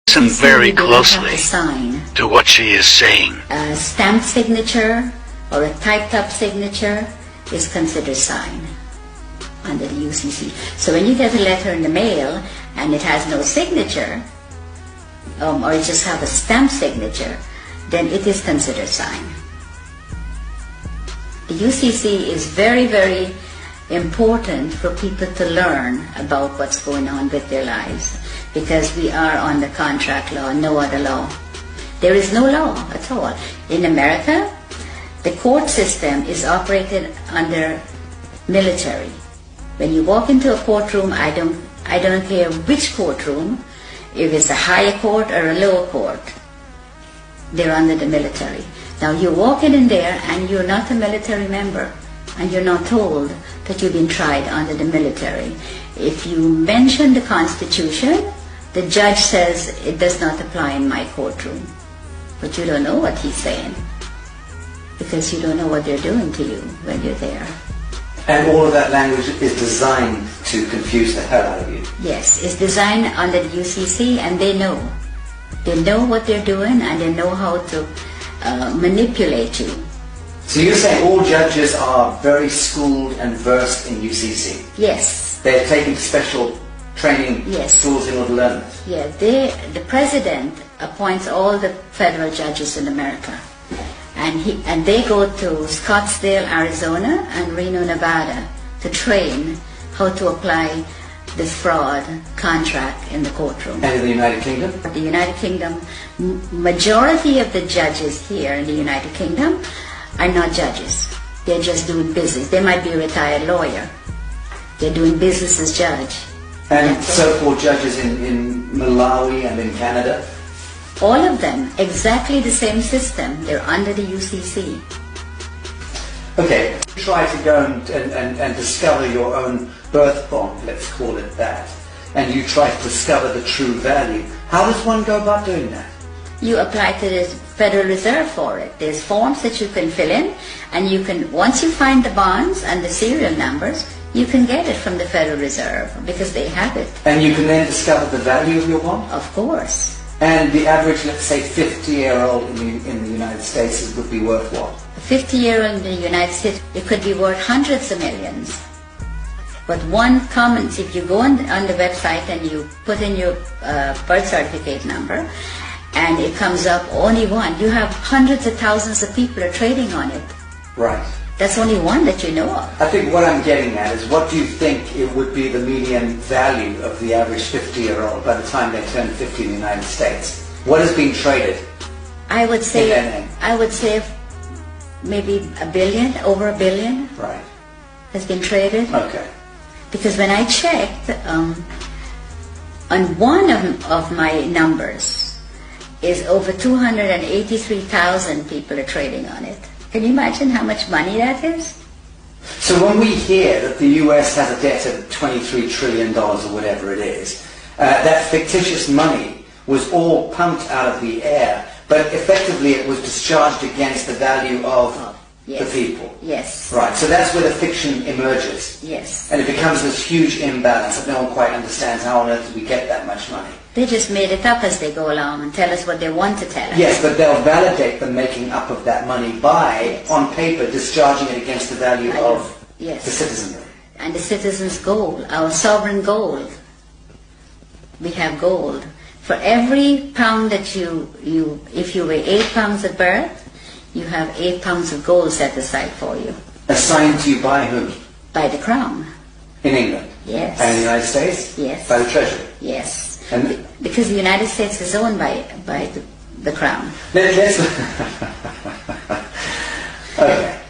Listen very they closely have to sign to what she is saying. a stamped signature or a typed up signature is considered sign under the UCC. So when you get a letter in the mail and it has no signature, or it just have a stamped signature, then it is considered sign. The UCC is very, very important for people to learn about what's going on with their lives, because we are under contract law, no other law. There is no law at all. In America, the court system is operated under military. When you walk into a courtroom, I don't care which courtroom, if it's a higher court or a lower court, they're under the military. Now you walk in there and you're not a military member, and you're not told that you've been tried under the military. If you mention the Constitution, the judge says it does not apply in my courtroom. But you don't know what he's saying, because you don't know what they're doing to you when you're there. And all of that language is designed to confuse the hell out of you. Yes, it's designed under the UCC, and they know. They know what they're doing, and they know how to manipulate you. So you're saying all judges are very schooled and versed in UCC? Yes. They're taking special training Yes. schools in order to learn this? Yeah, the president appoints all the federal judges in America. And they go to Scottsdale, Arizona and Reno, Nevada to train how to apply this fraud contract in the courtroom. And in the United Kingdom? The United Kingdom, majority of the judges here in the United Kingdom are not judges. They're just doing business. They might be a retired lawyer. They're doing business as judge. And so-called judges in Malawi and in Canada? All of them, exactly the same system. They're under the UCC. Okay, try to go and discover your own birth bond, let's call it that, and you try to discover the true value. How does one go about doing that? You apply to the Federal Reserve for it. There's forms that you can fill in, and you can, once you find the bonds and the serial numbers, you can get it from the Federal Reserve because they have it. And you can then discover the value of your bond? Of course. And the average, let's say, 50-year-old in the United States would be worth what? A 50-year-old in the United States, it could be worth hundreds of millions. But one comment, if you go on the website and you put in your birth certificate number, and it comes up only one, you have hundreds of thousands of people are trading on it. Right. That's only one that you know of. I think what I'm getting at is, what do you think it would be the median value of the average 50-year-old by the time they turn 50 in the United States? What is being traded? I would say maybe $1 billion, over $1 billion. Right. Has been traded. Okay. Because when I checked, on one of my numbers is over 283,000 people are trading on it. Can you imagine how much money that is? So when we hear that the US has a debt of $23 trillion or whatever it is, that fictitious money was all pumped out of the air, but effectively it was discharged against the value of Yes. the people. Yes. Right, so that's where the fiction emerges. Yes. And it becomes this huge imbalance that no one quite understands. How on earth did we get that much money? They just made it up as they go along and tell us what they want to tell us. Yes, but they'll validate the making up of that money by, on paper, discharging it against the value of the citizenry. And the citizens' gold, our sovereign gold. We have gold. For every pound that if you weigh 8 pounds at birth, you have 8 pounds of gold set aside for you. Assigned to you by whom? By the Crown. In England? Yes. And in the United States? Yes. By the Treasury? Yes. And because the United States is owned by the Crown. Let's okay.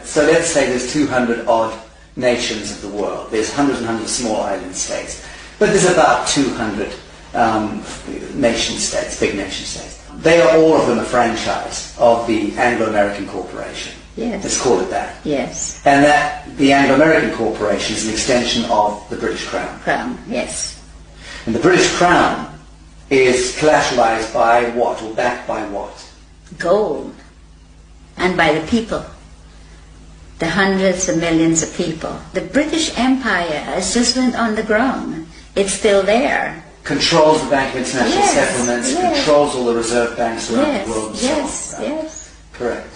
So let's say there's 200 odd nations of the world. There's hundreds and hundreds of small island states. But there's about 200 nation states, big nation states. They are all of them a franchise of the Anglo-American Corporation. Yes. Let's call it that. Yes. And that the Anglo-American Corporation is an extension of the British Crown. Crown, yes. And the British Crown is collateralized by what, or backed by what? Gold. And by the people. The hundreds of millions of people. The British Empire has just went on the ground. It's still there. controls the Bank of International Settlements, yes. controls all the reserve banks around the world and so on. Yes, yes. Correct.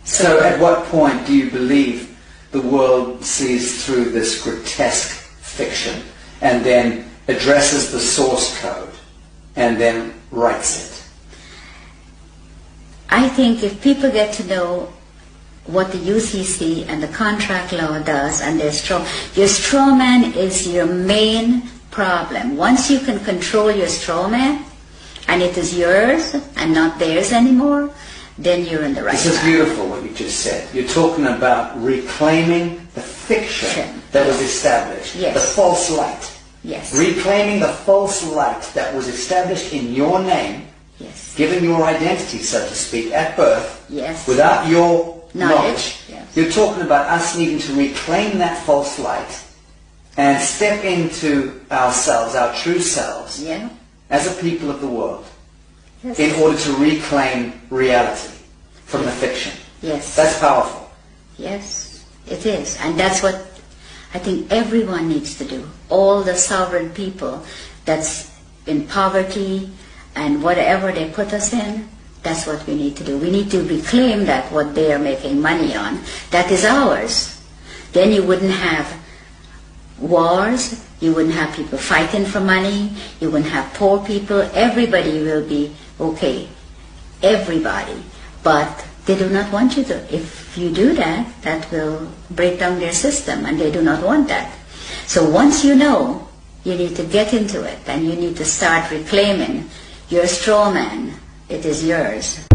So at what point do you believe the world sees through this grotesque fiction and then addresses the source code and then writes it? I think if people get to know what the UCC and the contract law does, and your straw man is your main problem. Once you can control your straw man, and it is yours and not theirs anymore, then you're in the right path. This is beautiful what you just said. You're talking about reclaiming the fiction that was established, the false light. Yes. Reclaiming the false light that was established in your name, given your identity, so to speak, at birth, without your knowledge. You're talking about us needing to reclaim that false light and step into ourselves, our true selves, as a people of the world, in order to reclaim reality from the fiction. Yes. That's powerful. Yes, it is. And that's what I think everyone needs to do. All the sovereign people that's in poverty and whatever they put us in, that's what we need to do. We need to reclaim that what they are making money on. That is ours. Then you wouldn't have wars, you wouldn't have people fighting for money, you wouldn't have poor people. Everybody will be okay. Everybody. But they do not want you to. If you do that, that will break down their system, and they do not want that. So once you know, you need to get into it, and you need to start reclaiming your straw man. It is yours.